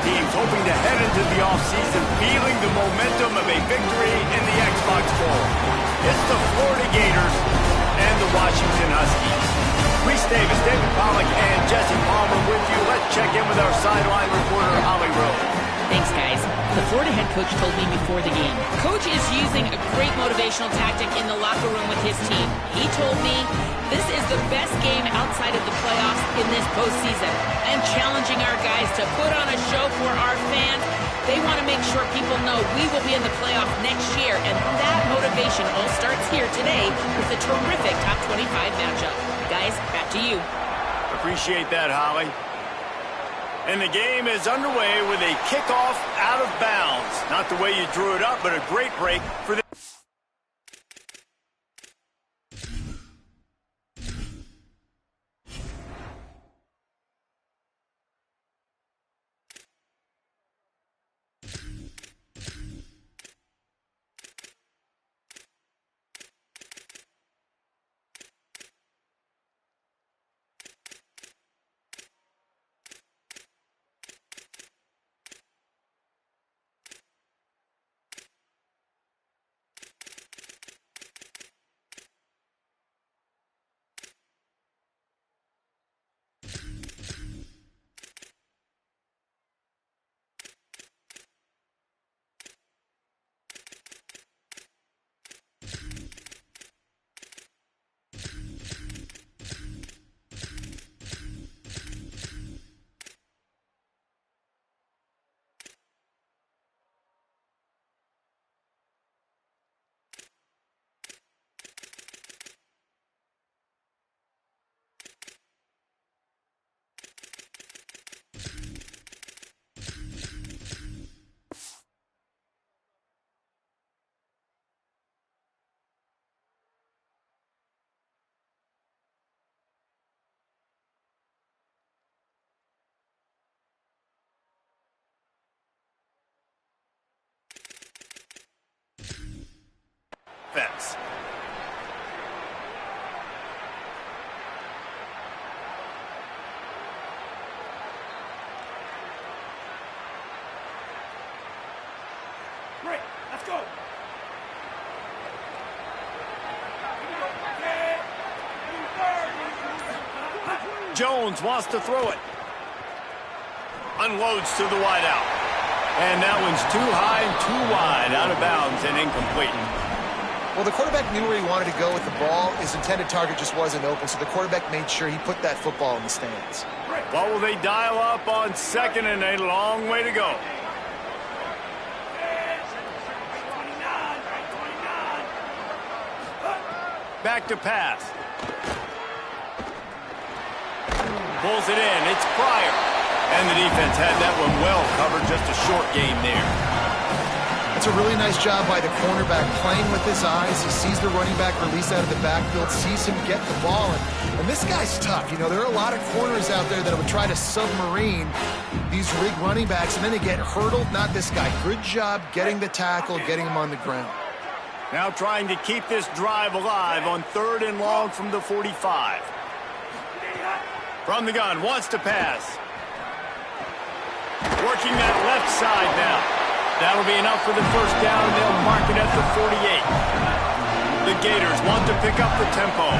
teams hoping to head into the offseason feeling the momentum of a victory in the Xbox Bowl. It's the Florida Gators and the Washington Huskies. Reese Davis, David Pollack, and Jesse Palmer with you. Let's check in with our sideline reporter, Holly Rowe. Thanks, guys. The Florida head coach told me before the game, Coach is using a great motivational tactic in the locker room with his team. He told me this is the best game outside of the playoffs in this postseason. And challenging our guys to put on a show for our fans. They want to make sure people know we will be in the playoff next year. And that motivation all starts here today with a terrific top 25 matchup. Guys, back to you. Appreciate that, Holly. And the game is underway with a kickoff out of bounds. Not the way you drew it up, but a great break for the... Fence. Great, let's go. Jones wants to throw it. Unloads to the wideout. And that one's too high and too wide, out of bounds and incomplete. Well, the quarterback knew where he wanted to go with the ball. His intended target just wasn't open, so the quarterback made sure he put that football in the stands. What will they dial up on second and a long way to go? Back to pass. Pulls it in. It's Pryor. And the defense had that one well covered. Just a short game there. It's a really nice job by the cornerback playing with his eyes. He sees the running back release out of the backfield, sees him get the ball. And this guy's tough. You know, there are a lot of corners out there that would try to submarine these rig running backs, and then they get hurdled. Not this guy. Good job getting the tackle, getting him on the ground. Now trying to keep this drive alive on 3rd and long from the 45. From the gun, wants to pass. Working that left side now. That'll be enough for the first down, and they'll mark it at the 48. The Gators want to pick up the tempo.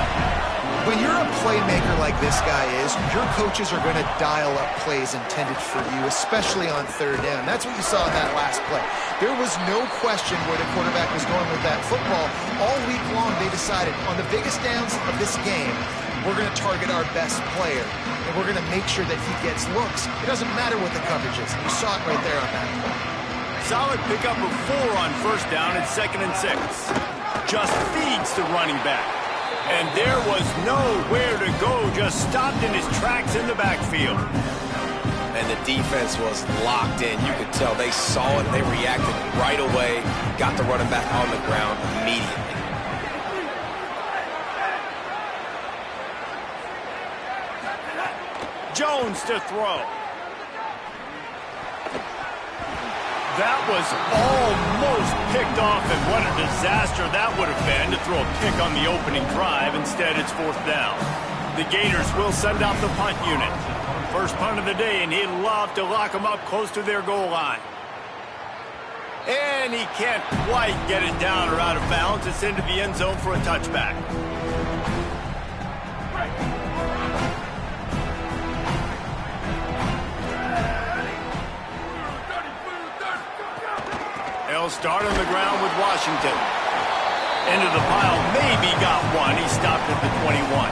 When you're a playmaker like this guy is, your coaches are going to dial up plays intended for you, especially on 3rd down. That's what you saw in that last play. There was no question where the quarterback was going with that football. All week long, they decided on the biggest downs of this game, we're going to target our best player, and we're going to make sure that he gets looks. It doesn't matter what the coverage is. You saw it right there on that play. Solid pickup of 4 on 1st down and 2nd and 6. Just feeds the running back. And there was nowhere to go, just stopped in his tracks in the backfield. And the defense was locked in. You could tell they saw it, they reacted right away, got the running back on the ground immediately. Jones to throw. That was almost picked off, and what a disaster that would have been to throw a pick on the opening drive. Instead, it's 4th down. The Gators will send out the punt unit. First punt of the day, and he'd love to lock them up close to their goal line. And he can't quite get it down or out of bounds. It's into the end zone for a touchback. They'll start on the ground with Washington. Into the pile, maybe got one. He stopped at the 21.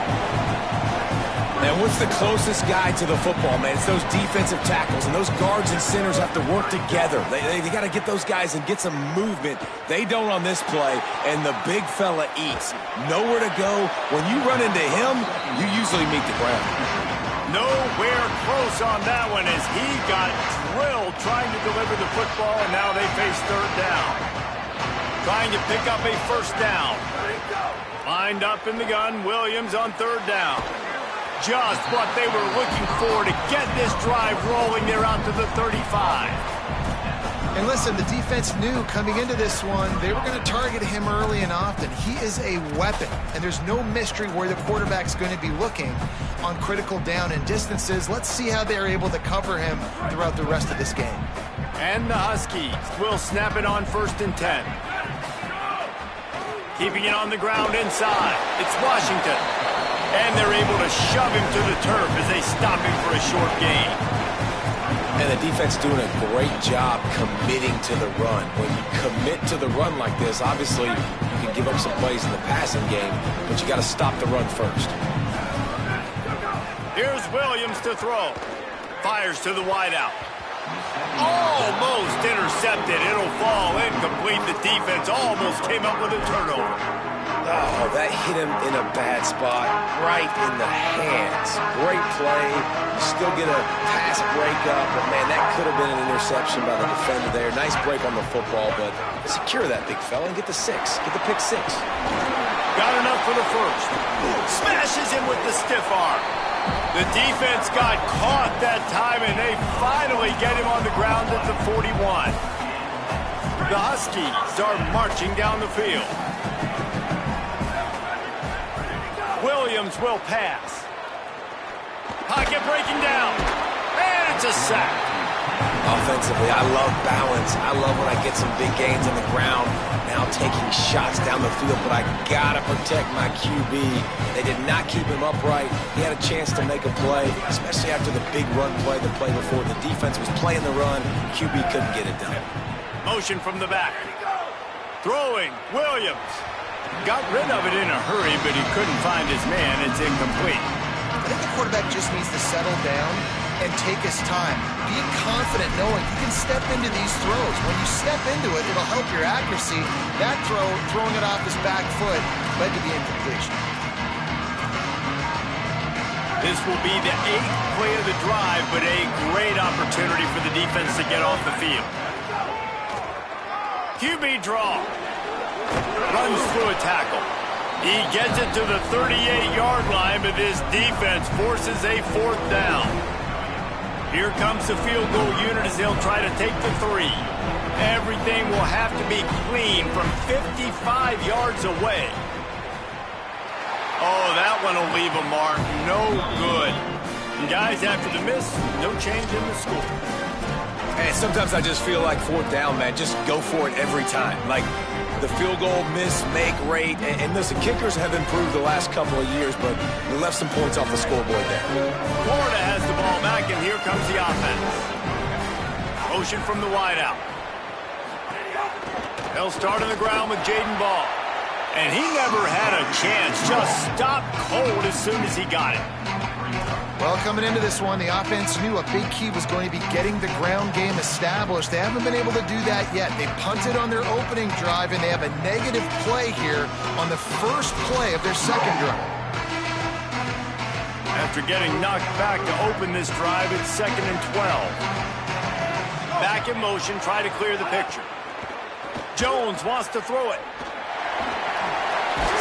And what's the closest guy to the football, man? It's those defensive tackles, and those guards and centers have to work together. They got to get those guys and get some movement. They don't on this play, and the big fella eats. Nowhere to go. When you run into him, you usually meet the ground. Nowhere close on that one as he got drilled trying to deliver the football, and now they face third down. Trying to pick up a first down. Lined up in the gun, Williams on third down. Just what they were looking for to get this drive rolling. They're out to the 35. And listen, the defense knew coming into this one, they were going to target him early and often. He is a weapon, and there's no mystery where the quarterback's going to be looking on critical down and distances. Let's see how they're able to cover him throughout the rest of this game. And the Huskies will snap it on 1st and 10. Keeping it on the ground inside. It's Washington. And they're able to shove him to the turf as they stop him for a short gain. And the defense doing a great job committing to the run. When you commit to the run like this, obviously you can give up some plays in the passing game, but you got to stop the run first. Here's Williams to throw. Fires to the wideout. Almost intercepted. It'll fall incomplete. The defense almost came up with a turnover. Oh, that hit him in a bad spot, right in the hands. Great play. You still get a pass breakup, but, man, that could have been an interception by the defender there. Nice break on the football, but secure that big fella and get the 6. Get the pick 6. Got enough for the first. Smashes him with the stiff arm. The defense got caught that time, and they finally get him on the ground at the 41. The Huskies are marching down the field. Williams will pass. Pocket breaking down. And it's a sack. Offensively, I love balance. I love when I get some big gains on the ground. Now taking shots down the field, but I got to protect my QB. They did not keep him upright. He had a chance to make a play, especially after the big run play the play before. The defense was playing the run. QB couldn't get it done. Motion from the back. Throwing, Williams. Got rid of it in a hurry, but he couldn't find his man. It's incomplete. I think the quarterback just needs to settle down and take his time. Be confident knowing you can step into these throws. When you step into it, it'll help your accuracy. That throw, throwing it off his back foot, led to the incompletion. This will be the 8th play of the drive, but a great opportunity for the defense to get off the field. QB draw. Runs through a tackle. He gets it to the 38-yard line, but this defense forces a 4th down. Here comes the field goal unit as they'll try to take the 3. Everything will have to be clean from 55 yards away. Oh, that one will leave a mark. No good. And guys, after the miss, no change in the score. Hey, sometimes I just feel like 4th down, man. Just go for it every time. Like, the field goal miss, make rate, and listen, kickers have improved the last couple of years, but we left some points off the scoreboard there. Florida has the ball back, and here comes the offense. Motion from the wideout. They'll start on the ground with Jaden Ball. And he never had a chance, just stopped cold as soon as he got it. Well, coming into this one, the offense knew a big key was going to be getting the ground game established. They haven't been able to do that yet. They punted on their opening drive, and they have a negative play here on the first play of their second drive. After getting knocked back to open this drive, it's 2nd and 12. Back in motion, try to clear the picture. Jones wants to throw it.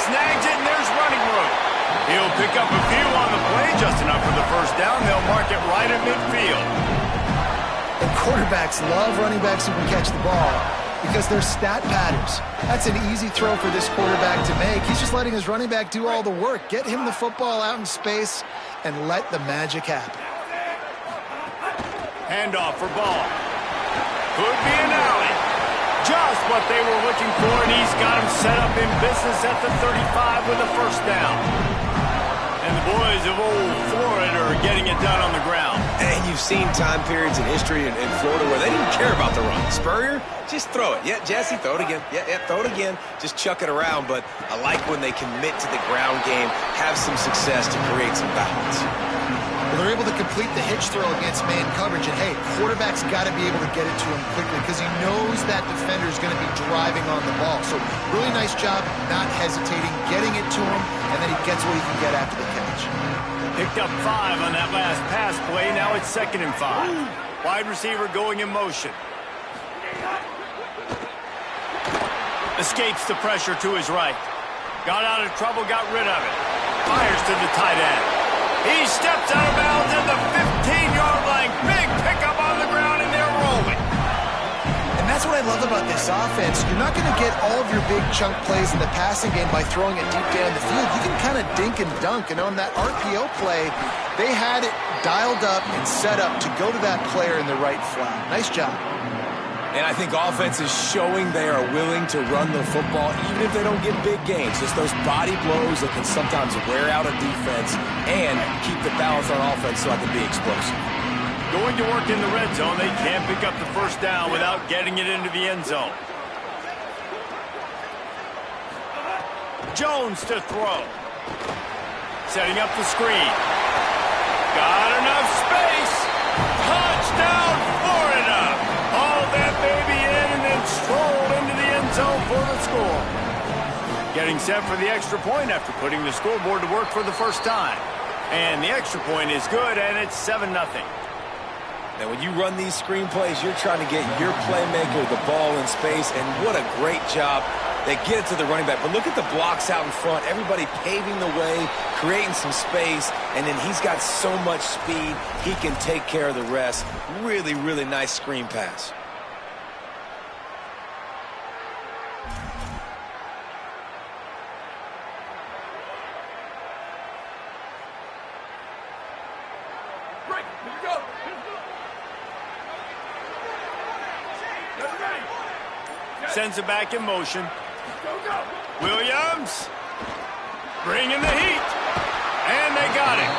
Snags it, and there's running room. He'll pick up a few on the play, just enough for the first down. They'll mark it right at midfield. The quarterbacks love running backs who can catch the ball because they're stat patterns. That's an easy throw for this quarterback to make. He's just letting his running back do all the work. Get him the football out in space and let the magic happen. Handoff for ball. Could be an alley. Just what they were looking for, and he's got him set up in business at the 35 with a first down. And the boys of old Florida are getting it done on the ground. And you've seen time periods in history in Florida where they didn't care about the run. Spurrier, just throw it. Yeah, Jesse, throw it again. Yeah, throw it again. Just chuck it around. But I like when they commit to the ground game, have some success to create some balance. Well, they're able to complete the hitch throw against man coverage, and hey, quarterback's got to be able to get it to him quickly because he knows that defender is going to be driving on the ball. So really nice job not hesitating, getting it to him, and then he gets what he can get after the catch. Picked up 5 on that last pass play. Now it's 2nd and 5. Wide receiver going in motion. Escapes the pressure to his right. Got out of trouble, got rid of it. Fires to the tight end. He steps out of bounds at the 15-yard line. Big pickup on the ground, and they're rolling. And that's what I love about this offense. You're not going to get all of your big chunk plays in the passing game by throwing it deep down the field. You can kind of dink and dunk. And on that RPO play, they had it dialed up and set up to go to that player in the right flat. Nice job. And I think offense is showing they are willing to run the football even if they don't get big gains. Just those body blows that can sometimes wear out a defense and keep the balance on offense so I can be explosive. Going to work in the red zone, they can't pick up the first down without getting it into the end zone. Jones to throw. Setting up the screen. Got enough space. Touchdown, Florida. Hauled that baby in and then strolled into the end zone for the score. Getting set for the extra point after putting the scoreboard to work for the first time. And the extra point is good, and it's 7-0. Now, when you run these screen plays, you're trying to get your playmaker the ball in space, and what a great job. They get it to the running back. But look at the blocks out in front. Everybody paving the way, creating some space, and then he's got so much speed, he can take care of the rest. Really, really nice screen pass. Break. Here we go. Sends it back in motion. Go, go. Williams bringing the heat. And they got it.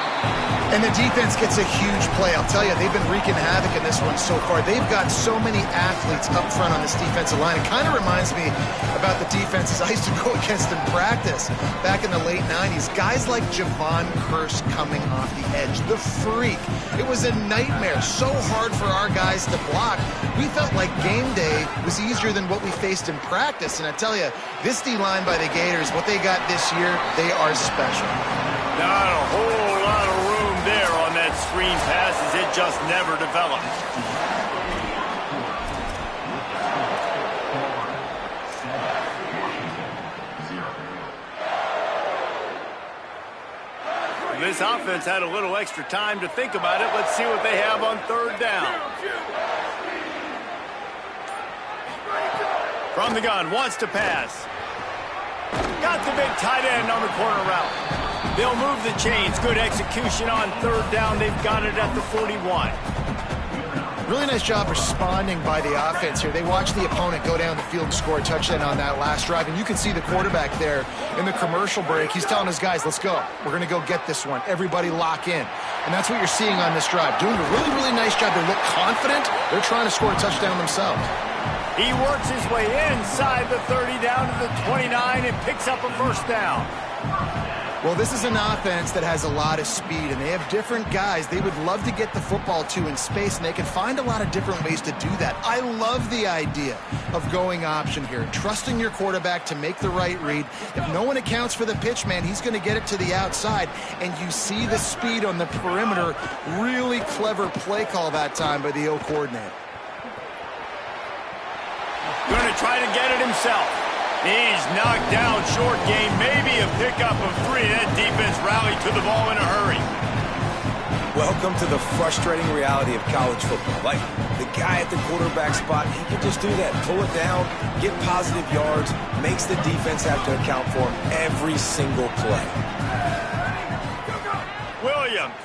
And the defense gets a huge play. I'll tell you, they've been wreaking havoc in this one so far. They've got so many athletes up front on this defensive line. It kind of reminds me about the defenses I used to go against in practice back in the late 90s. Guys like Javon Curse coming off the edge, the freak. It was a nightmare. So hard for our guys to block. We felt like game day was easier than what we faced in practice. And I tell you, this D-line by the Gators, what they got this year, they are special. Not a whole lot of room there on that screen passes. It just never developed. This offense had a little extra time to think about it. Let's see what they have on 3rd down. From the gun, wants to pass. Got the big tight end on the corner route. They'll move the chains. Good execution on 3rd down. They've got it at the 41. Really nice job responding by the offense here. They watched the opponent go down the field and score a touchdown on that last drive. And you can see the quarterback there in the commercial break. He's telling his guys, let's go. We're going to go get this one. Everybody lock in. And that's what you're seeing on this drive. Doing a really, really nice job. They look confident. They're trying to score a touchdown themselves. He works his way inside the 30 down to the 29 and picks up a first down. Well, this is an offense that has a lot of speed, and they have different guys they would love to get the football to in space, and they can find a lot of different ways to do that. I love the idea of going option here, trusting your quarterback to make the right read. If no one accounts for the pitch, man, he's going to get it to the outside, and you see the speed on the perimeter. Really clever play call that time by the O coordinator. Going to try to get it himself. He's knocked down short game, maybe a pickup of 3. That defense rallied to the ball in a hurry. Welcome to the frustrating reality of college football. Like, the guy at the quarterback spot, he can just do that. Pull it down, get positive yards, makes the defense have to account for him every single play. Williams.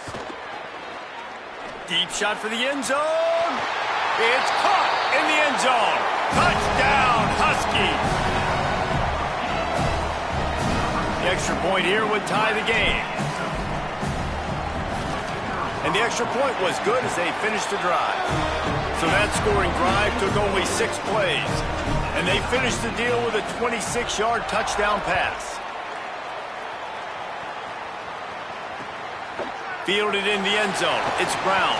Deep shot for the end zone. It's caught in the end zone. Touchdown, Huskies. The extra point here would tie the game. And the extra point was good as they finished the drive. So that scoring drive took only 6 plays. And they finished the deal with a 26-yard touchdown pass. Fielded in the end zone. It's Brown.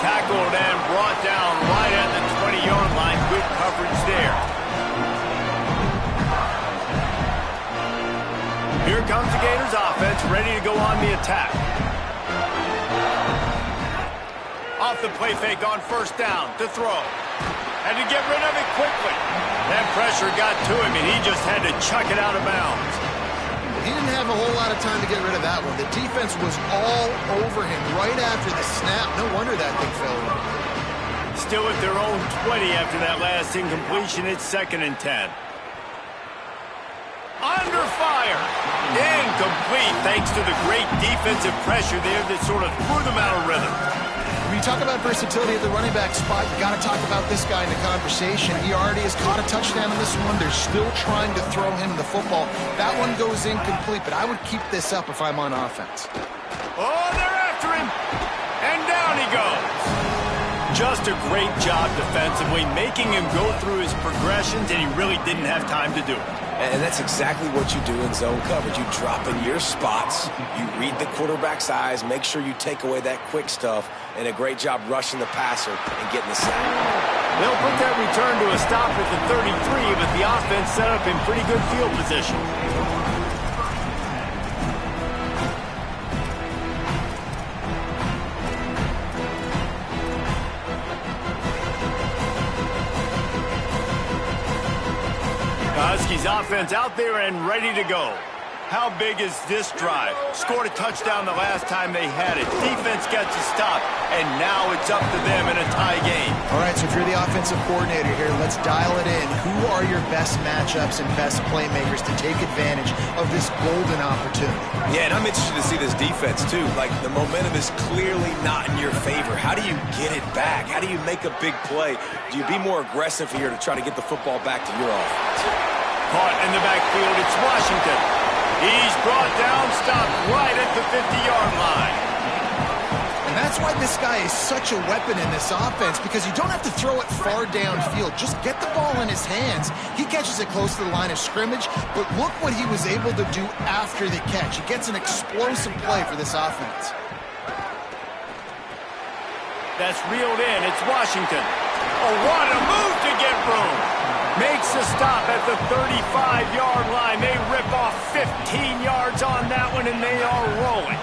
Tackled and brought down right at the 20-yard line. Good coverage there. Here comes the Gators offense, ready to go on the attack. Off the play fake on first down to throw. Had to get rid of it quickly. That pressure got to him, and he just had to chuck it out of bounds. He didn't have a whole lot of time to get rid of that one. The defense was all over him right after the snap. No wonder that thing fell in. Still at their own 20 after that last incompletion. It's 2nd and 10. Under fire. Incomplete thanks to the great defensive pressure there that sort of threw them out of rhythm. When you talk about versatility at the running back spot, you got to talk about this guy in the conversation. He already has caught a touchdown in this one. They're still trying to throw him the football. That one goes incomplete, but I would keep this up if I'm on offense. Oh, they're after him. And down he goes. Just a great job defensively, making him go through his progressions, and he really didn't have time to do it. And that's exactly what you do in zone coverage. You drop in your spots, you read the quarterback's eyes, make sure you take away that quick stuff, and a great job rushing the passer and getting the sack. They'll put that return to a stop at the 33, but the offense set up in pretty good field position. Huskies offense out there and ready to go. How big is this drive? Scored a touchdown the last time they had it. Defense gets a stop, and now it's up to them in a tie game. All right, so if you're the offensive coordinator here, let's dial it in. Who are your best matchups and best playmakers to take advantage of this golden opportunity? Yeah, and I'm interested to see this defense, too. Like, the momentum is clearly not in your favor. How do you get it back? How do you make a big play? Do you be more aggressive here to try to get the football back to your offense? Caught in the backfield, it's Washington. He's brought down, stopped right at the 50-yard line. And that's why this guy is such a weapon in this offense, because you don't have to throw it far downfield. Just get the ball in his hands. He catches it close to the line of scrimmage, but look what he was able to do after the catch. He gets an explosive play for this offense. That's reeled in. It's Washington. Oh, what a move to get room. Makes a stop at the 35-yard line. They rip off 15 yards on that one, and they are rolling.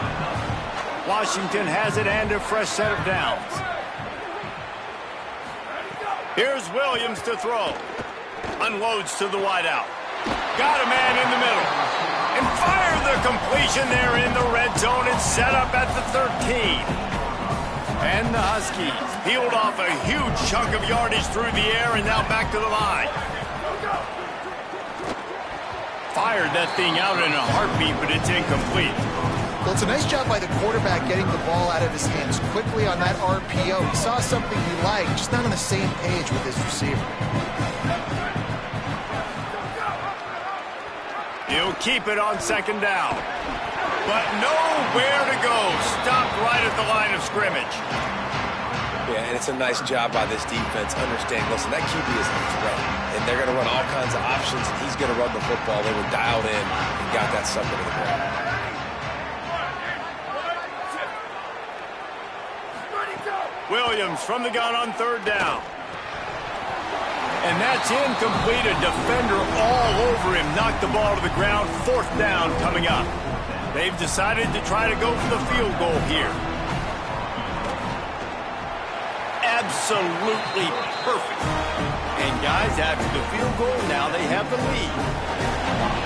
Washington has it and a fresh set of downs. Here's Williams to throw. Unloads to the wideout. Got a man in the middle. And fired the completion there in the red zone. It's set up at the 13. And the Huskies peeled off a huge chunk of yardage through the air and now back to the line. Fired that thing out in a heartbeat, but it's incomplete. Well, it's a nice job by the quarterback getting the ball out of his hands quickly on that RPO. He saw something he liked, just not on the same page with his receiver. He'll keep it on 2nd down. But nowhere to go. Stopped right at the line of scrimmage. Yeah, and it's a nice job by this defense. Understand, listen, that QB is a threat. And they're going to run all kinds of options, and he's going to run the football. They were dialed in and got that sucker to the ground. Williams from the gun on 3rd down. And that's incomplete. A defender all over him. Knocked the ball to the ground. 4th down coming up. They've decided to try to go for the field goal here. Absolutely perfect. And guys, after the field goal, now they have the lead.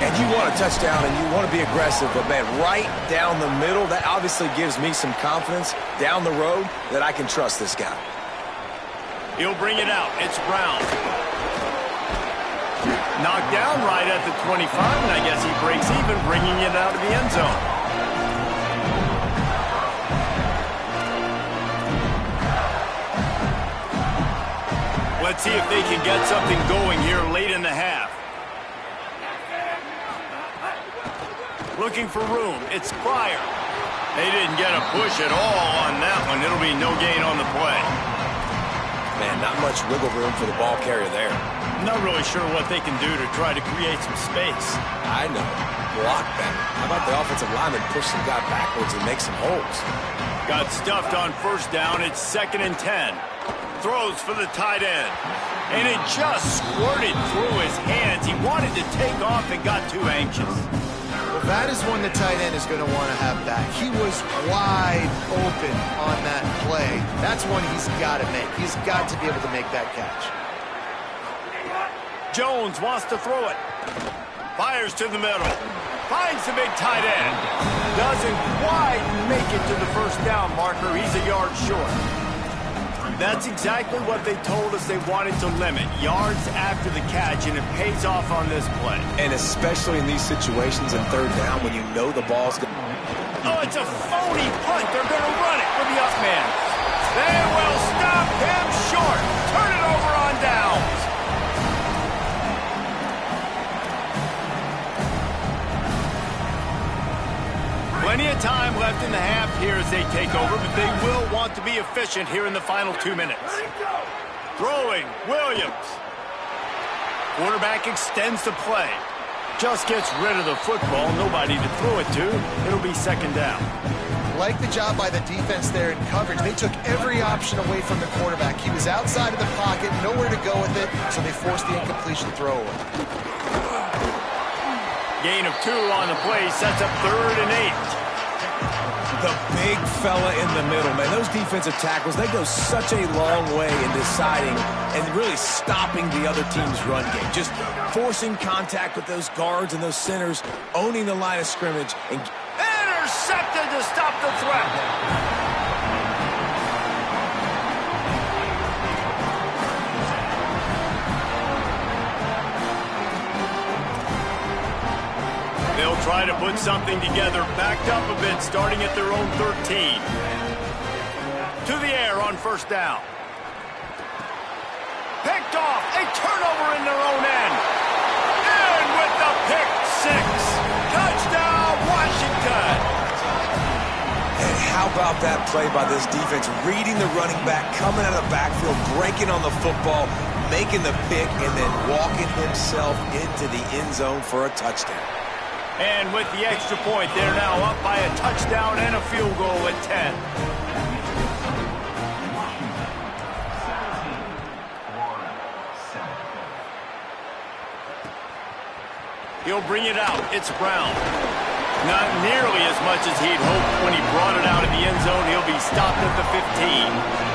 And you want a touchdown and you want to be aggressive, but man, right down the middle, that obviously gives me some confidence down the road that I can trust this guy. He'll bring it out. It's Brown. Knocked down right at the 25, and I guess he breaks even, bringing it out of the end zone. Let's see if they can get something going here late in the half. Looking for room. It's Pryor. They didn't get a push at all on that one. It'll be no gain on the play. Man, not much wiggle room for the ball carrier there. Not really sure what they can do to try to create some space. I know. Block better. How about the offensive lineman push some guy backwards and make some holes? Got stuffed on first down. It's 2nd and 10. Throws for the tight end. And it just squirted through his hands. He wanted to take off and got too anxious. Well, that is one the tight end is going to want to have back. He was wide open on that play. That's one he's got to make. He's got to be able to make that catch. Jones wants to throw it. Fires to the middle. Finds the big tight end. Doesn't quite make it to the first down marker. He's a yard short. That's exactly what they told us they wanted to limit. Yards after the catch, and it pays off on this play. And especially in these situations in 3rd down when you know the ball's going. Oh, it's a phony punt. They're going to run it for the up man. They will stop him short. Turn it over on downs. Plenty of time left in the half here as they take over, but they will want to be efficient here in the final 2 minutes. Throwing, Williams. Quarterback extends the play. Just gets rid of the football, nobody to throw it to. It'll be 2nd down. Like the job by the defense there in coverage. They took every option away from the quarterback. He was outside of the pocket, nowhere to go with it, so they forced the incompletion throw away. Gain of 2 on the play sets up 3rd and 8. The big fella in the middle, man. Those defensive tackles, they go such a long way in deciding and really stopping the other team's run game. Just forcing contact with those guards and those centers, owning the line of scrimmage. And intercepted to stop the threat. They'll try to put something together, backed up a bit, starting at their own 13. To the air on first down. Picked off, a turnover in their own end. And with the pick six. Touchdown, Washington. And how about that play by this defense? Reading the running back, coming out of the backfield, breaking on the football, making the pick, and then walking himself into the end zone for a touchdown. And with the extra point, they're now up by a touchdown and a field goal at 10. He'll bring it out. It's Brown. Not nearly as much as he'd hoped when he brought it out of the end zone. He'll be stopped at the 15.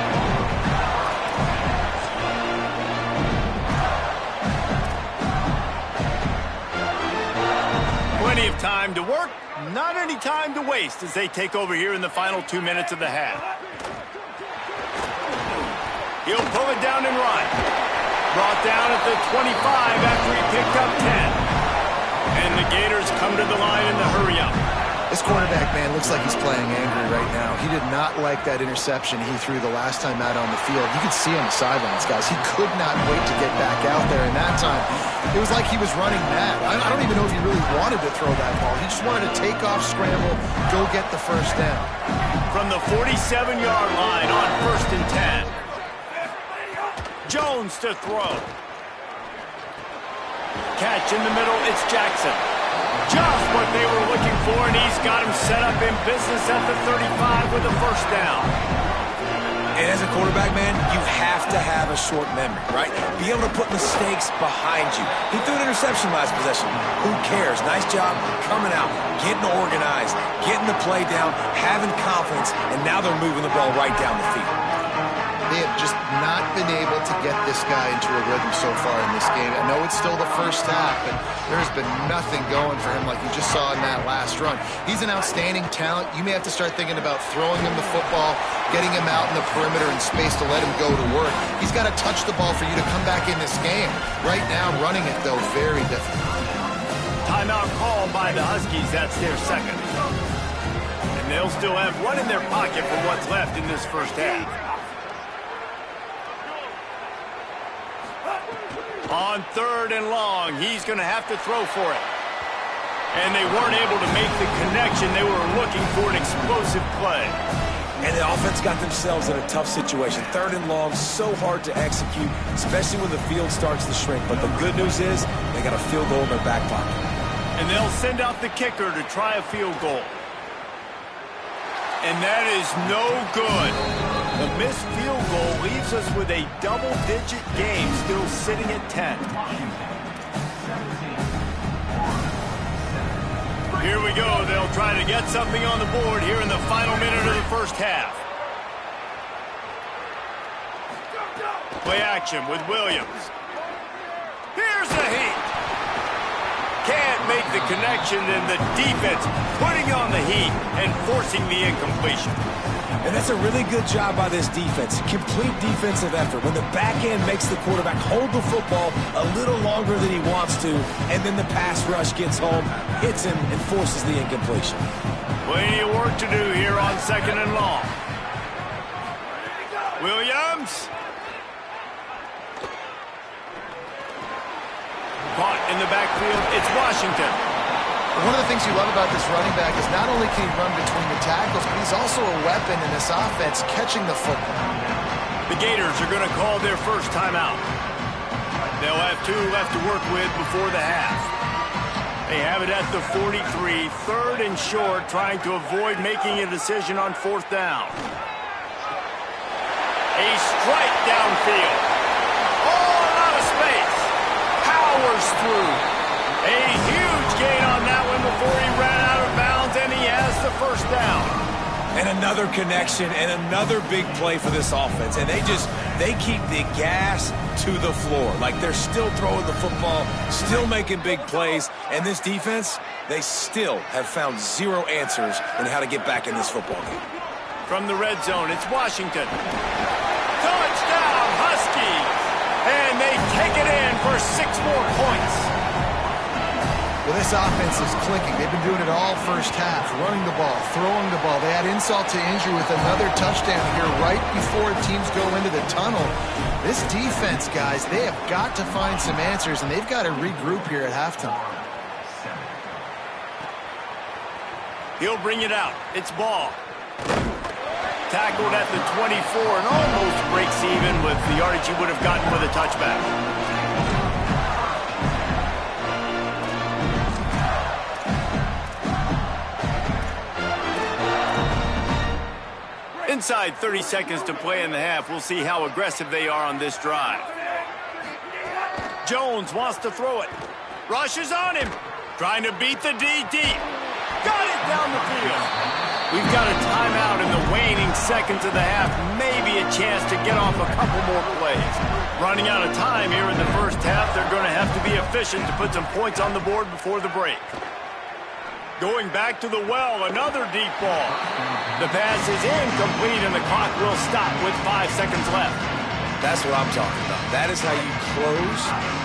Plenty of time to work, not any time to waste as they take over here in the final 2 minutes of the half. He'll pull it down and run. Brought down at the 25 after he picked up 10. And the Gators come to the line in the hurry up. This quarterback, man, looks like he's playing angry right now. He did not like that interception he threw the last time out on the field. You could see on the sidelines, guys. He could not wait to get back out there. And that time, it was like he was running mad. I don't even know if he really wanted to throw that ball. He just wanted to take off, scramble, go get the first down. From the 47-yard line on 1st and 10. Jones to throw. Catch in the middle, it's Jackson. Just what they were looking for, and he's got him set up in business at the 35 with the first down. And as a quarterback, man, you have to have a short memory, right? Be able to put mistakes behind you. He threw an interception last possession. Who cares? Nice job coming out, getting organized, getting the play down, having confidence, and now they're moving the ball right down the field. They have just not been able to get this guy into a rhythm so far in this game. I know it's still the first half, but there's been nothing going for him like you just saw in that last run. He's an outstanding talent. You may have to start thinking about throwing him the football, getting him out in the perimeter in space to let him go to work. He's got to touch the ball for you to come back in this game. Right now, running it, though, very difficult. Timeout called by the Huskies. That's their second. And they'll still have one in their pocket for what's left in this first half. On 3rd and long, he's going to have to throw for it. And they weren't able to make the connection. They were looking for an explosive play. And the offense got themselves in a tough situation. 3rd and long, so hard to execute, especially when the field starts to shrink. But the good news is they got a field goal in their back pocket. And they'll send out the kicker to try a field goal. And that is no good. The missed field goal leaves us with a double-digit game still sitting at 10. Here we go. They'll try to get something on the board here in the final minute of the first half. Play action with Williams. Here's the heat. Can't make the connection, and the defense putting on the heat and forcing the incompletion. And that's a really good job by this defense. Complete defensive effort. When the back end makes the quarterback hold the football a little longer than he wants to, and then the pass rush gets home, hits him, and forces the incompletion. Plenty of work to do here on 2nd and long. Williams. Caught in the backfield. It's Washington. One of the things you love about this running back is not only can he run between the tackles, but he's also a weapon in this offense catching the football. The Gators are going to call their first timeout. They'll have 2 left to work with before the half. They have it at the 43, 3rd and short, trying to avoid making a decision on 4th down. A strike downfield. Oh, a lot of space. Powers through. A huge gain on that one before he ran out of bounds, and he has the 1st down. And another connection and another big play for this offense. And they keep the gas to the floor. Like they're still throwing the football, still making big plays. And this defense, they still have found 0 answers in how to get back in this football game. From the red zone, it's Washington. Touchdown, Huskies! And they take it in for 6 more points. Well, this offense is clicking. They've been doing it all first half, running the ball, throwing the ball. They had insult to injury with another touchdown here right before teams go into the tunnel. This defense, guys, they have got to find some answers, and they've got to regroup here at halftime. He'll bring it out. It's Ball. Tackled at the 24 and almost breaks even with the yardage he would have gotten with a touchback. Inside 30 seconds to play in the half. We'll see how aggressive they are on this drive. Jones wants to throw it. Rushes on him. Trying to beat the D deep. Got it down the field. We've got a timeout in the waning seconds of the half. Maybe a chance to get off a couple more plays. Running out of time here in the first half. They're going to have to be efficient to put some points on the board before the break. Going back to the well, another deep ball. The pass is incomplete, and the clock will stop with 5 seconds left. That's what I'm talking about. That is how you close.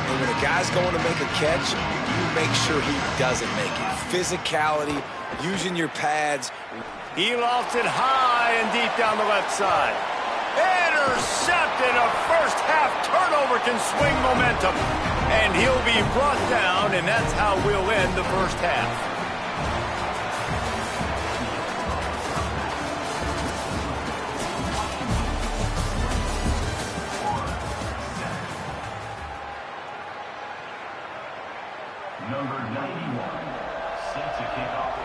And when a guy's going to make a catch, you make sure he doesn't make it. Physicality, using your pads. He lofts it high and deep down the left side. Intercepted. A first half turnover can swing momentum. And he'll be brought down, and that's how we'll end the first half. Number 91, set to kick off.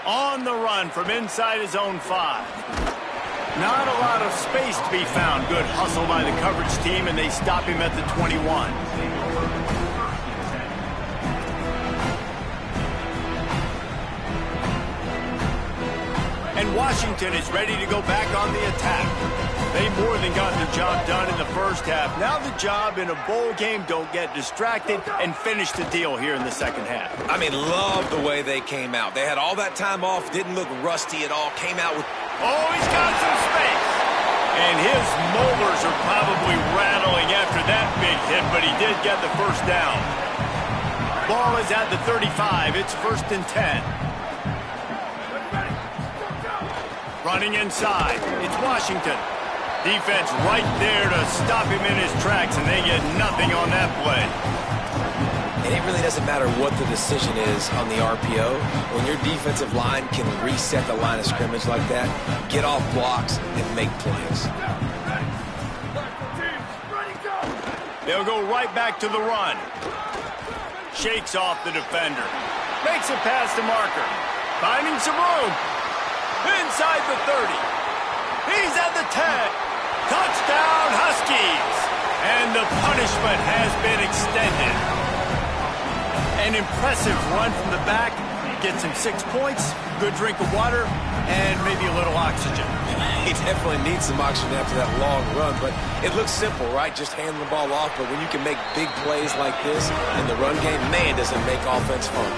On the run from inside his own 5. Not a lot of space to be found. Good hustle by the coverage team, and they stop him at the 21. And Washington is ready to go back on the attack. They more than got the job done in the first half. Now the job in a bowl game, don't get distracted and finish the deal here in the second half. I mean, love the way they came out. They had all that time off, didn't look rusty at all, came out with... Oh, he's got some space. And his molars are probably rattling after that big hit, but he did get the first down. Ball is at the 35. It's 1st and 10. Running inside. It's Washington. Defense right there to stop him in his tracks, and they get nothing on that play. And it really doesn't matter what the decision is on the RPO. When your defensive line can reset the line of scrimmage like that, get off blocks and make plays. They'll go right back to the run. Shakes off the defender. Makes it past the marker. Finding some room. Inside the 30. He's at the 10. Touchdown, Huskies! And the punishment has been extended. An impressive run from the back. Gets him 6 points, good drink of water, and maybe a little oxygen. He definitely needs some oxygen after that long run, but it looks simple, right? Just hand the ball off, but when you can make big plays like this in the run game, man, does it make offense fun.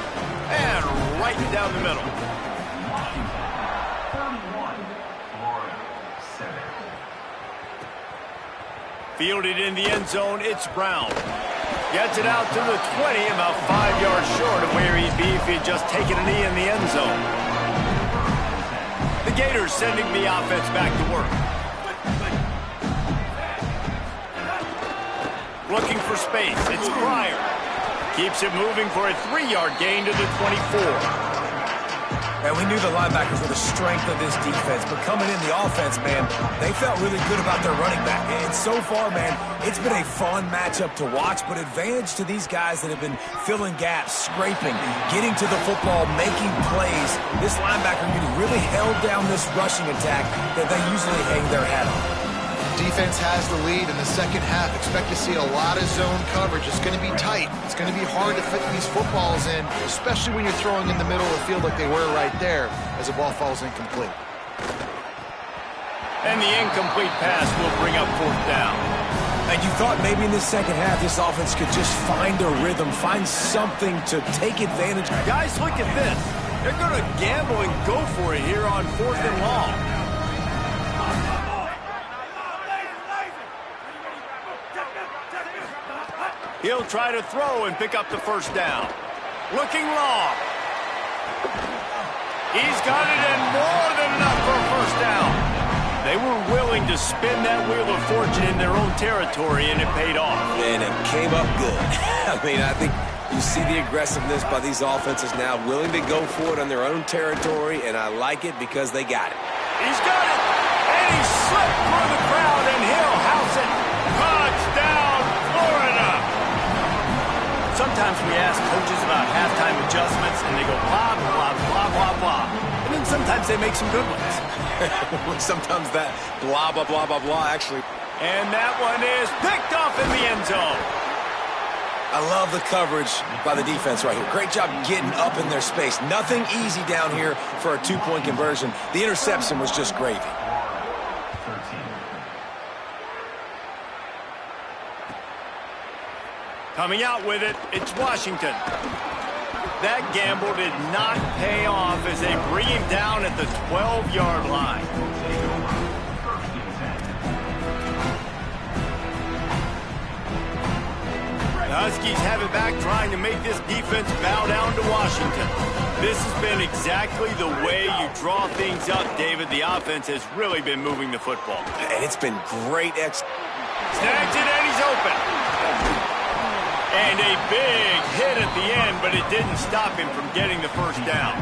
And right down the middle. 31, Florida, 7. Fielded in the end zone, it's Brown. Gets it out to the 20, about 5 yards short of where he'd be if he'd just taken a knee in the end zone. The Gators sending the offense back to work. Looking for space, it's Pryor. Keeps it moving for a 3-yard gain to the 24. And we knew the linebackers were the strength of this defense, but coming in the offense, man, they felt really good about their running back. And so far, man, it's been a fun matchup to watch, but advantage to these guys that have been filling gaps, scraping, getting to the football, making plays. This linebacker unit really held down this rushing attack that they usually hang their hat on. Defense has the lead in the second half. Expect to see a lot of zone coverage. It's going to be tight. It's going to be hard to fit these footballs in, especially when you're throwing in the middle of the field like they were right there as the ball falls incomplete. And the incomplete pass will bring up 4th down. And you thought maybe in the second half this offense could just find a rhythm, find something to take advantage. Guys, look at this. They're going to gamble and go for it here on 4th and long. He'll try to throw and pick up the 1st down. Looking long. He's got it, and more than enough for a 1st down. They were willing to spin that wheel of fortune in their own territory, and it paid off. And it came up good. I mean, I think you see the aggressiveness by these offenses now, willing to go for it on their own territory, and I like it because they got it. He's got it, and he slipped through the crowd, and he'll house it. Touchdown, Florida! Sometimes we ask coaches about halftime adjustments, and they go blah, blah, blah, blah, blah. And then sometimes they make some good ones. Sometimes that blah, blah, blah, blah, blah actually. And that one is picked off in the end zone. I love the coverage by the defense right here. Great job getting up in their space. Nothing easy down here for a 2-point conversion. The interception was just gravy. Coming out with it, it's Washington. That gamble did not pay off as they bring him down at the 12-yard line. The Huskies have it back, trying to make this defense bow down to Washington. This has been exactly the way you draw things up, David. The offense has really been moving the football. And it's been great Snags it, and he's open. And a big hit at the end, but it didn't stop him from getting the 1st down.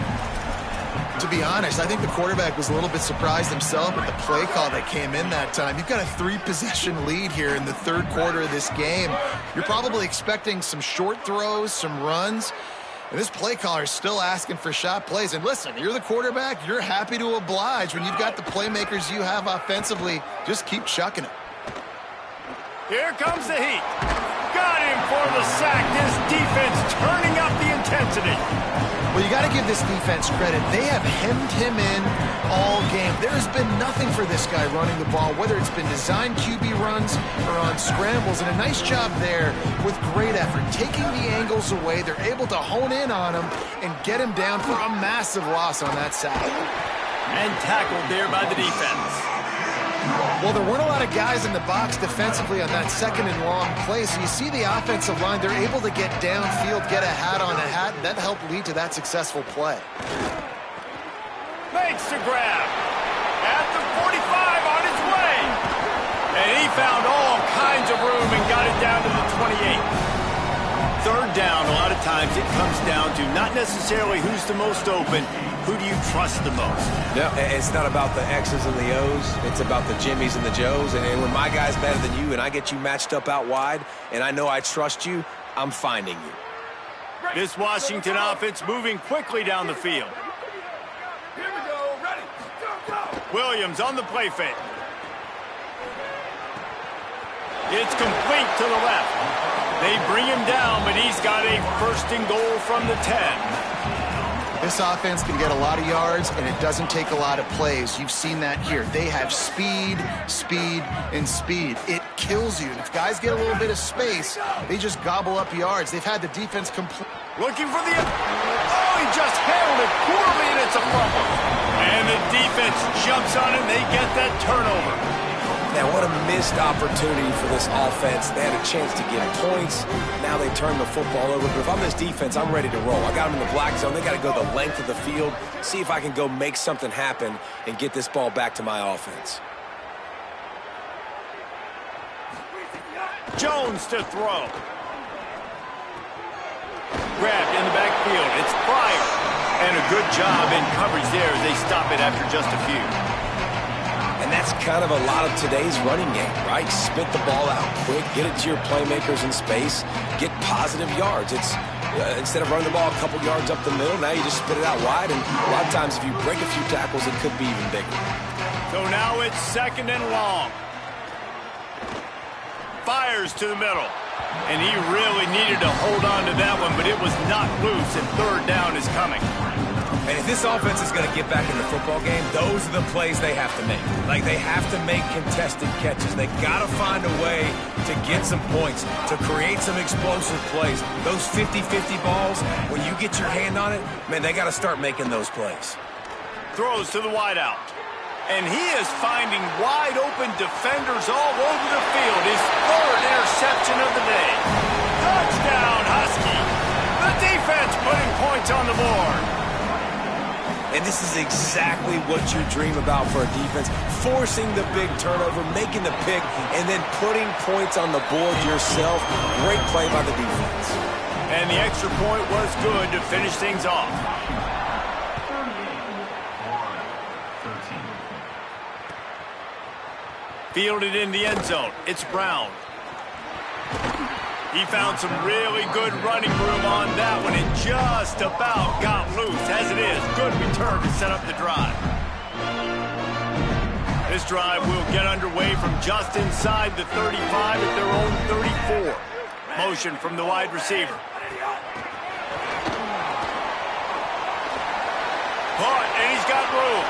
To be honest, I think the quarterback was a little bit surprised himself with the play call that came in that time. You've got a 3-possession lead here in the 3rd quarter of this game. You're probably expecting some short throws, some runs, and this play caller is still asking for shot plays. And listen, you're the quarterback. You're happy to oblige when you've got the playmakers you have offensively. Just keep chucking it. Here comes the heat. Got him for the sack. This defense turning up the intensity. Well, you got to give this defense credit. They have hemmed him in all game. There has been nothing for this guy running the ball, whether it's been designed QB runs or on scrambles. And a nice job there with great effort. Taking the angles away, they're able to hone in on him and get him down for a massive loss on that sack. And tackled there by the defense. Well, there weren't a lot of guys in the box defensively on that 2nd and long play, so you see the offensive line, they're able to get downfield, get a hat on a hat, and that helped lead to that successful play. Makes the grab. At the 45 on his way. times it comes down to not necessarily who's the most open, who do you trust the most? Yeah, it's not about the X's and the O's. It's about the Jimmys and the Joes. And when my guy's better than you and I get you matched up out wide and I know I trust you, I'm finding you. This Washington offense moving quickly down the field. Here we go. Ready. Go. Williams on the play fake. It's complete to the left. They bring him down, but he's got a first and goal from the 10. This offense can get a lot of yards, and it doesn't take a lot of plays. You've seen that here. They have speed, speed, and speed. It kills you. And if guys get a little bit of space, they just gobble up yards. They've had the defense complete. Looking for the... Oh, he just handled it poorly, and it's a fumble. And the defense jumps on it, and they get that turnover. Now, what a missed opportunity for this offense. They had a chance to get points. Now they turn the football over. But if I'm this defense, I'm ready to roll. I got them in the black zone. They got to go the length of the field, see if I can go make something happen and get this ball back to my offense. Jones to throw. Grabbed in the backfield. It's Pryor. And a good job in coverage there as they stop it after just a few. And that's kind of a lot of today's running game, right? Spit the ball out quick, get it to your playmakers in space, get positive yards. It's instead of running the ball a couple yards up the middle, now you just spit it out wide. And a lot of times if you break a few tackles, it could be even bigger. So now it's second and long. Fires to the middle. And he really needed to hold on to that one, but it was not loose, and third down is coming. And if this offense is going to get back in the football game, those are the plays they have to make. Like, they have to make contested catches. They got to find a way to get some points, to create some explosive plays. Those 50-50 balls, when you get your hand on it, man, they got to start making those plays. Throws to the wideout. And he is finding wide-open defenders all over the field. His third interception of the day. Touchdown, Husky. The defense putting points on the board. And this is exactly what you dream about for a defense. Forcing the big turnover, making the pick, and then putting points on the board yourself. Great play by the defense. And the extra point was good to finish things off. 13. Fielded in the end zone. It's Brown. He found some really good running room on that one and just about got loose. As it is, good return to set up the drive. This drive will get underway from just inside the 35 at their own 34. Motion from the wide receiver. Caught, and he's got room.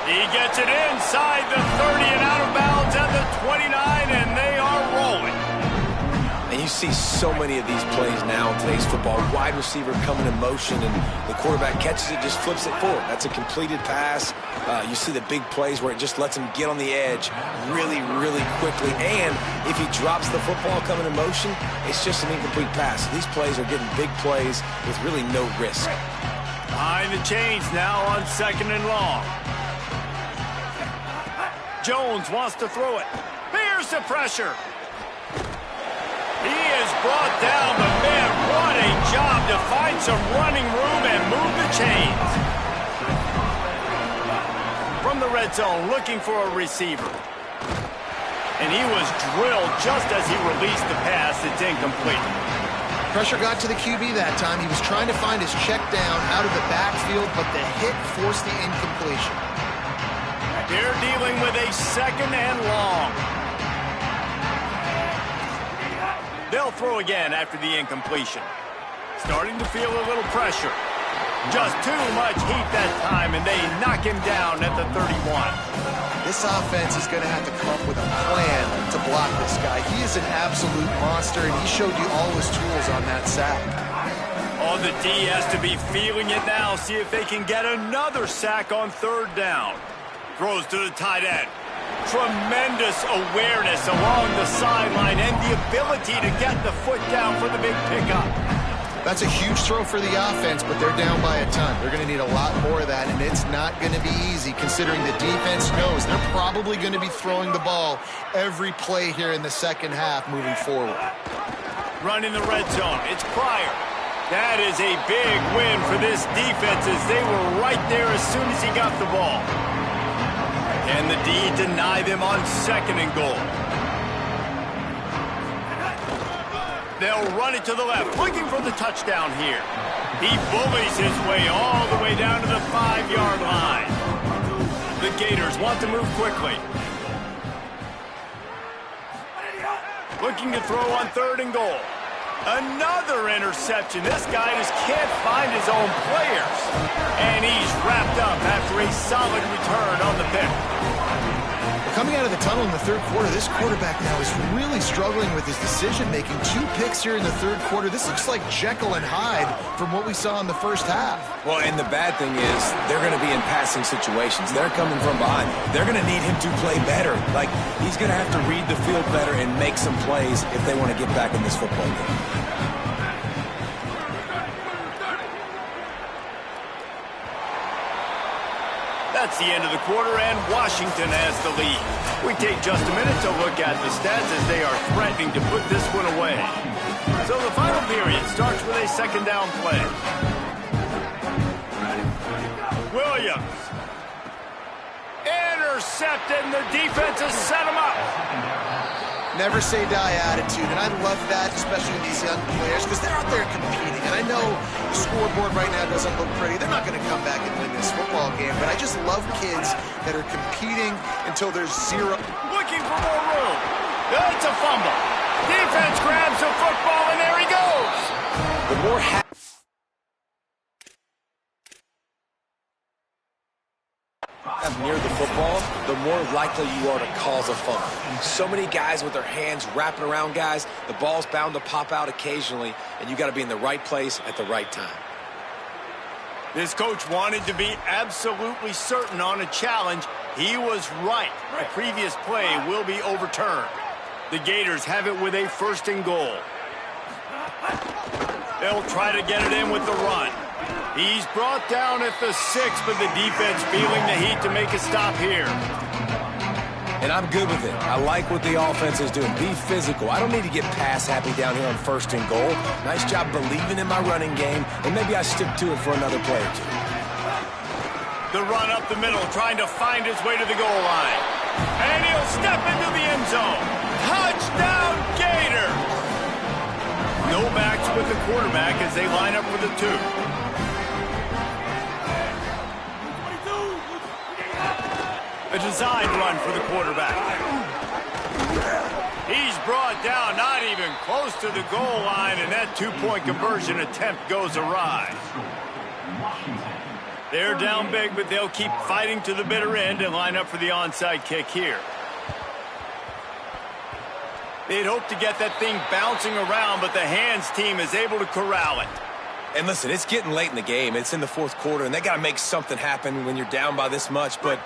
He gets it inside the 30 and out of bounds at the 29, and they are rolling. And you see so many of these plays now in today's football. Wide receiver coming in motion, and the quarterback catches it, just flips it forward. That's a completed pass. You see the big plays where it just lets him get on the edge really, really quickly. And if he drops the football coming in motion, it's just an incomplete pass. These plays are getting big plays with really no risk. Behind the chains now on second and long. Jones wants to throw it. Here's the pressure. He is brought down, but man, what a job to find some running room and move the chains. From the red zone, looking for a receiver. And he was drilled just as he released the pass. It's incomplete. Pressure got to the QB that time. He was trying to find his check down out of the backfield, but the hit forced the incompletion. They're dealing with a second and long. They'll throw again after the incompletion. Starting to feel a little pressure. Just too much heat that time, and they knock him down at the 31. This offense is going to have to come up with a plan to block this guy. He is an absolute monster, and he showed you all his tools on that sack. Oh, the D has to be feeling it now. See if they can get another sack on third down. Throws to the tight end. Tremendous awareness along the sideline and the ability to get the foot down for the big pickup. That's a huge throw for the offense, but they're down by a ton. They're going to need a lot more of that, and it's not going to be easy considering the defense knows they're probably going to be throwing the ball every play here in the second half moving forward. Run in the red zone. It's Pryor. That is a big win for this defense as they were right there as soon as he got the ball. And the D deny them on 2nd and goal. They'll run it to the left, looking for the touchdown here. He bullies his way all the way down to the 5-yard line. The Gators want to move quickly. Looking to throw on 3rd and goal. Another interception. This guy just can't find his own players. And he's wrapped up after a solid return on the pick. Coming out of the tunnel in the 3rd quarter, this quarterback now is really struggling with his decision-making. 2 picks here in the 3rd quarter. This looks like Jekyll and Hyde from what we saw in the 1st half. Well, and the bad thing is they're going to be in passing situations. They're coming from behind. They're going to need him to play better. Like, he's going to have to read the field better and make some plays if they want to get back in this football game. That's the end of the quarter, and Washington has the lead. We take just a minute to look at the stats as they are threatening to put this one away. So the final period starts with a 2nd down play. Williams. Intercepted, and the defense has set him up. Never say die attitude, and I love that, especially with these young players, because they're out there competing. And I know the scoreboard right now doesn't look pretty. They're not going to come back and win this football game, but I just love kids that are competing until there's 0. Looking for more room. It's a fumble. Defense grabs the football, and there he goes. The more near the football, the more likely you are to cause a fumble. So many guys with their hands wrapping around guys, the ball's bound to pop out occasionally, and you got to be in the right place at the right time. This coach wanted to be absolutely certain on a challenge. He was right. The previous play will be overturned. The Gators have it with a 1st and goal. They'll try to get it in with the run. He's brought down at the 6, but the defense feeling the heat to make a stop here. And I'm good with it. I like what the offense is doing. Be physical. I don't need to get pass happy down here on 1st and goal. Nice job believing in my running game, and maybe I stick to it for another play or 2. The run up the middle, trying to find his way to the goal line. And he'll step into the end zone. Touchdown, Gators! No backs with the quarterback as they line up for the 2. A design run for the quarterback. He's brought down, not even close to the goal line, and that 2-point conversion attempt goes awry. They're down big, but they'll keep fighting to the bitter end and line up for the onside kick here. They'd hope to get that thing bouncing around, but the hands team is able to corral it. And listen, it's getting late in the game. It's in the 4th quarter, and they got to make something happen when you're down by this much. But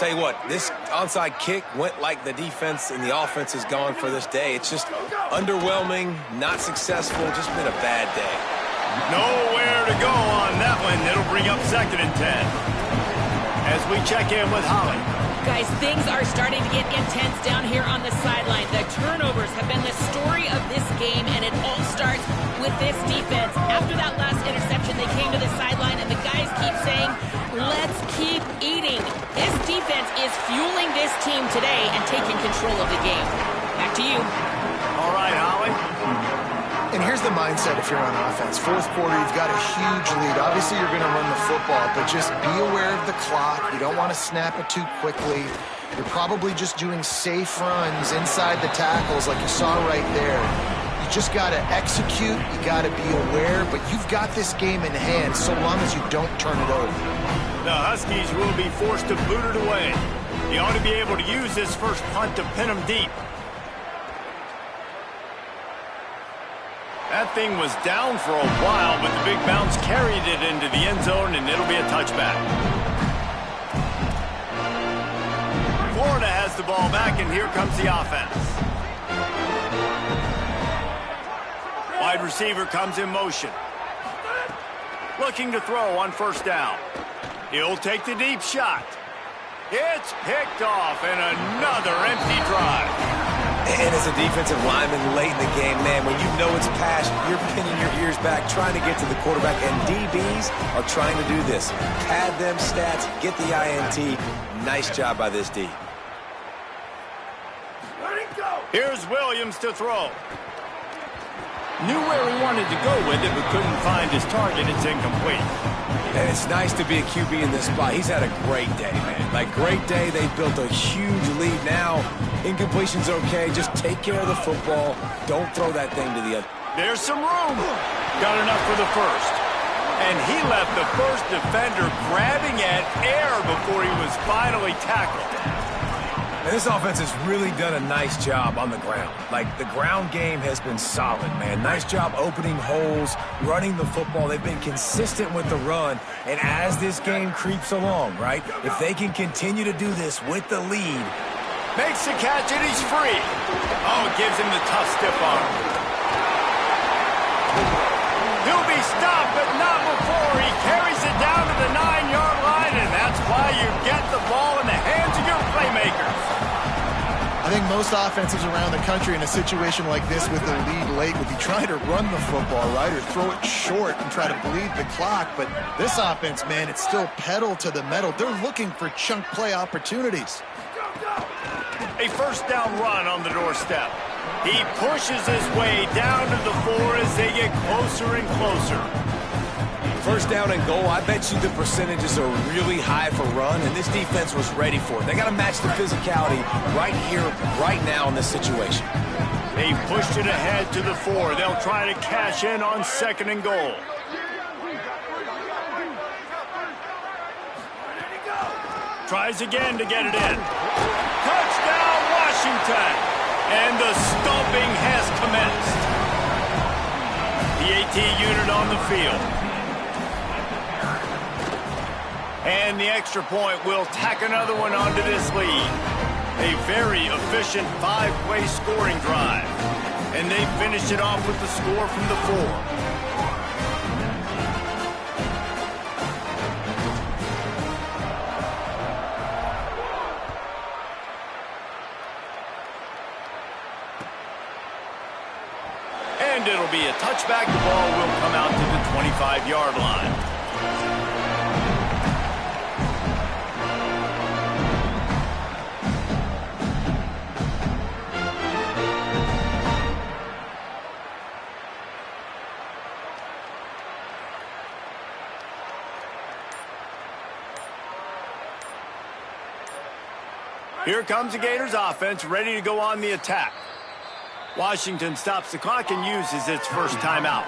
tell you what, this onside kick went like the defense and the offense is gone for this day. It's just underwhelming, not successful, just been a bad day. Nowhere to go on that one. It'll bring up 2nd and 10. As we check in with Holly. Guys, things are starting to get intense down here on the sideline. The turnovers have been the story of this game, and it all starts with this defense. After that last interception, they came to the sideline, and the guys keep saying, let's keep eating. This defense is fueling this team today and taking control of the game. Back to you. All right, Holly. And here's the mindset if you're on offense. 4th quarter, you've got a huge lead. Obviously, you're going to run the football, but just be aware of the clock. You don't want to snap it too quickly. You're probably just doing safe runs inside the tackles like you saw right there. You just got to execute. You got to be aware, but you've got this game in hand so long as you don't turn it over. The Huskies will be forced to boot it away. You ought to be able to use this first punt to pin them deep. That thing was down for a while, but the big bounce carried it into the end zone, and it'll be a touchback. Florida has the ball back, and here comes the offense. Wide receiver comes in motion. Looking to throw on 1st down. He'll take the deep shot. It's picked off, and another empty drive. And as a defensive lineman late in the game, man, when you know it's pass, you're pinning your ears back, trying to get to the quarterback, and DBs are trying to do this. Pad them stats, get the INT. Nice job by this D. Here's Williams to throw. Knew where he wanted to go with it, but couldn't find his target. It's incomplete. And it's nice to be a QB in this spot. He's had a great day, man. Like, great day. They built a huge lead. Now, incompletion's okay. Just take care of the football. Don't throw that thing to the other. There's some room. Got enough for the first. And he left the first defender grabbing at air before he was finally tackled. And this offense has really done a nice job on the ground. Like, the ground game has been solid, man. Nice job opening holes, running the football. They've been consistent with the run. And as this game creeps along, right, if they can continue to do this with the lead. Makes the catch and he's free. Oh, it gives him the tough stiff arm. He'll be stopped, but not before he carries it down to the 9-yard line, and that's why you get the ball in the hands of your playmakers. I think most offenses around the country in a situation like this with the lead late would be trying to run the football, right, or throw it short and try to bleed the clock. But this offense, man, it's still pedal to the metal. They're looking for chunk play opportunities. A first down run on the doorstep. He pushes his way down to the 4 as they get closer and closer. First down and goal, I bet you the percentages are really high for run, and this defense was ready for it. They got to match the physicality right here, right now in this situation. They pushed it ahead to the 4. They'll try to cash in on 2nd and goal. Tries again to get it in. Touchdown, Washington! And the stomping has commenced. The AT unit on the field. And the extra point will tack another one onto this lead. A very efficient 5-play scoring drive. And they finish it off with the score from the 4. And it'll be a touchback. The ball will come out to the 25-yard line. Here comes the Gators offense, ready to go on the attack. Washington stops the clock and uses its first timeout.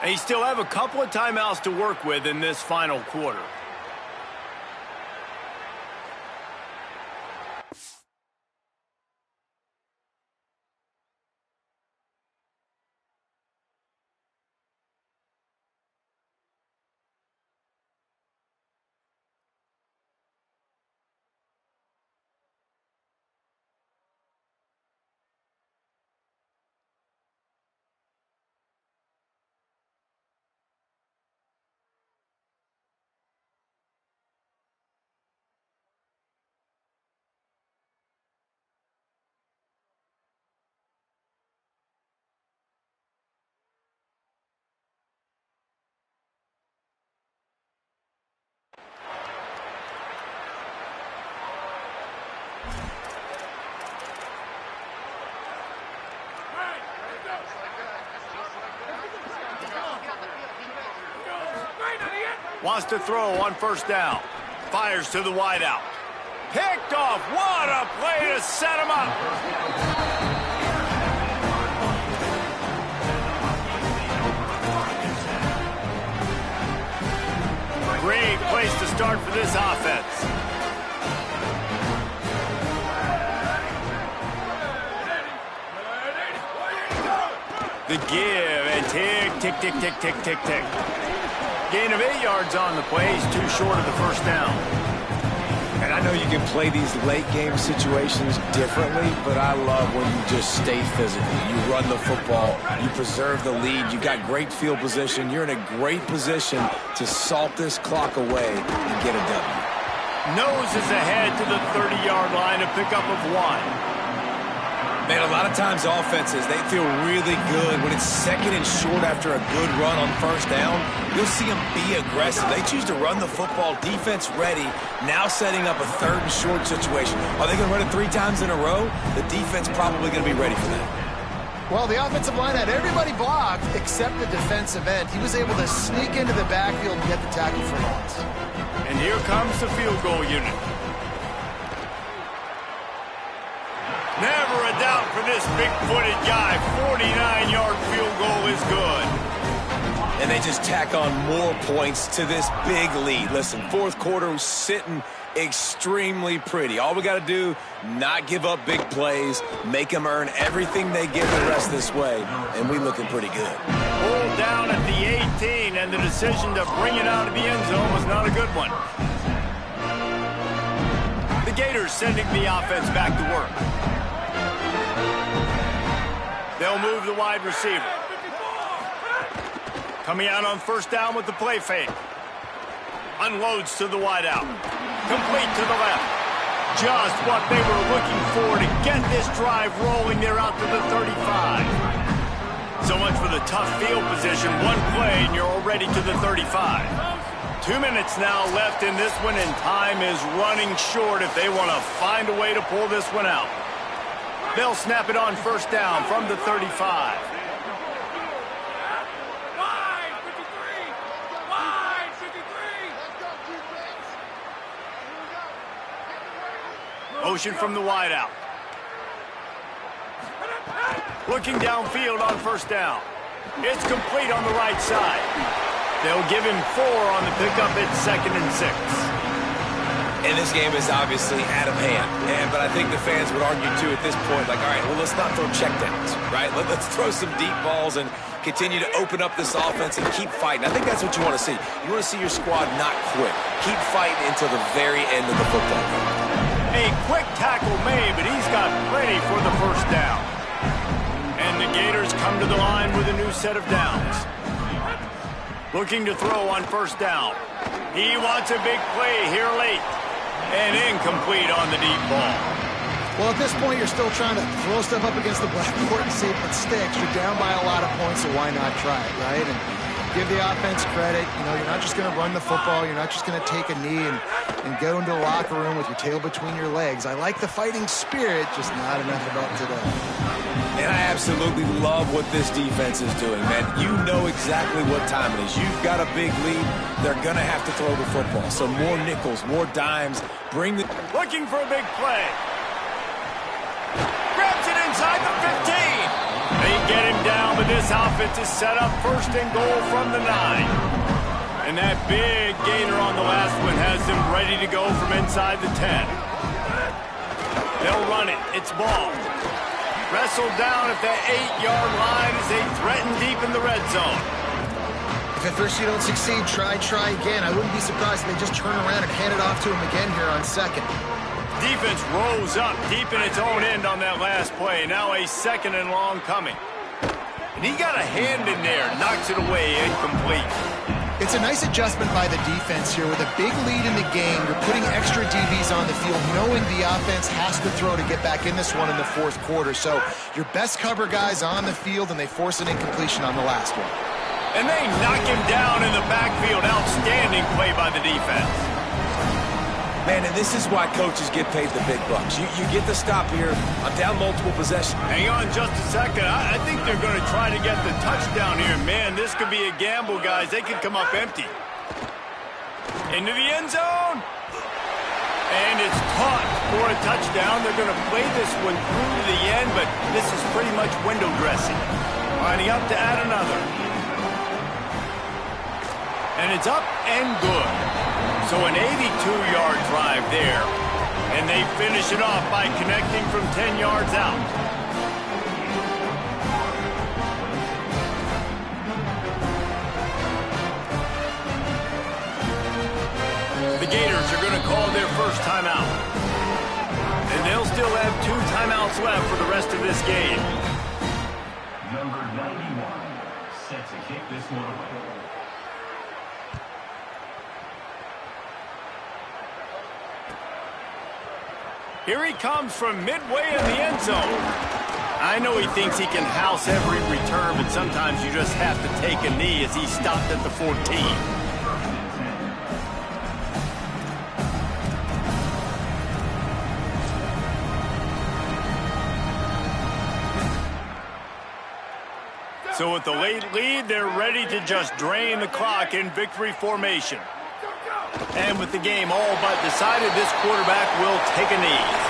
They still have a couple of timeouts to work with in this final quarter. Wants to throw on first down. Fires to the wideout. Picked off. What a play to set him up. Great place to start for this offense. The give and tick, tick, tick, tick, tick, tick, tick. Gain of 8 yards on the play. He's too short of the first down. And I know you can play these late game situations differently, but I love when you just stay physical. You run the football, you preserve the lead, you got great field position. You're in a great position to salt this clock away and get a W. Noses ahead to the 30-yard line, a pickup of 1. Man, a lot of times offenses, they feel really good when it's second and short after a good run on first down. You'll see them be aggressive. They choose to run the football, defense ready, now setting up a third and short situation. Are they going to run it 3 times in a row? The defense probably going to be ready for that. Well, the offensive line had everybody blocked except the defensive end. He was able to sneak into the backfield and get the tackle for loss. And here comes the field goal unit. Never a doubt for this big-footed guy. 49-yard field goal is good. And they just tack on more points to this big lead. Listen, fourth quarter was sitting extremely pretty. All we got to do, not give up big plays, make them earn everything they give the rest this way, and we looking pretty good. Pulled down at the 18, and the decision to bring it out of the end zone was not a good one. The Gators sending the offense back to work. They'll move the wide receiver. Coming out on first down with the play fake. Unloads to the wide out. Complete to the left. Just what they were looking for to get this drive rolling. They're out to the 35. So much for the tough field position. One play and you're already to the 35. 2 minutes now left in this one, and time is running short if they want to find a way to pull this one out. They'll snap it on first down from the 35. Motion from the wide out. Looking downfield on first down. It's complete on the right side. They'll give him 4 on the pickup at 2nd and 6. And this game is obviously out of hand. But I think the fans would argue, too, at this point, like, all right, well, let's not throw checkdowns, right? Let's throw some deep balls and continue to open up this offense and keep fighting. I think that's what you want to see. You want to see your squad not quit. Keep fighting until the very end of the football game. A quick tackle made, but he's got plenty for the first down. And the Gators come to the line with a new set of downs. Looking to throw on first down. He wants a big play here late. And incomplete on the deep ball. Well, at this point, you're still trying to throw stuff up against the blackboard and see if it sticks. You're down by a lot of points, so why not try it, right? And give the offense credit. You know, you're not just going to run the football. You're not just going to take a knee and go into the locker room with your tail between your legs. I like the fighting spirit, just not enough about today. And I absolutely love what this defense is doing, man. You know exactly what time it is. You've got a big lead. They're going to have to throw the football. So more nickels, more dimes. Looking for a big play. Grabs it inside the 15. They get him down, but this offense is set up 1st and goal from the 9. And that big gainer on the last one has them ready to go from inside the 10. They'll run it. It's ball. Wrestled down at the 8-yard line as they threaten deep in the red zone. If at first you don't succeed, try again. I wouldn't be surprised if they just turn around and hand it off to him again here on 2nd. Defense rolls up deep in its own end on that last play. Now a 2nd and long coming. And he got a hand in there, knocks it away, incomplete. It's a nice adjustment by the defense here. With a big lead in the game, you're putting extra DBs on the field, knowing the offense has to throw to get back in this one in the 4th quarter. So your best cover guys on the field, and they force an incompletion on the last one. And they knock him down in the backfield. Outstanding play by the defense. Man, and this is why coaches get paid the big bucks. You get the stop here. I'm down multiple possessions. Hang on just a second. I think they're going to try to get the touchdown here. Man, this could be a gamble, guys. They could come up empty. Into the end zone. And it's caught for a touchdown. They're going to play this one through to the end, but this is pretty much window dressing. Lining up to add another. And it's up and good. So an 82-yard drive there. And they finish it off by connecting from 10 yards out. The Gators are going to call their first timeout. And they'll still have 2 timeouts left for the rest of this game. Number 91, set to kick this one away. Here he comes from midway in the end zone. I know he thinks he can house every return, but sometimes you just have to take a knee as he stopped at the 14. So with the late lead, they're ready to just drain the clock in victory formation. And with the game all but decided, this quarterback will take a knee.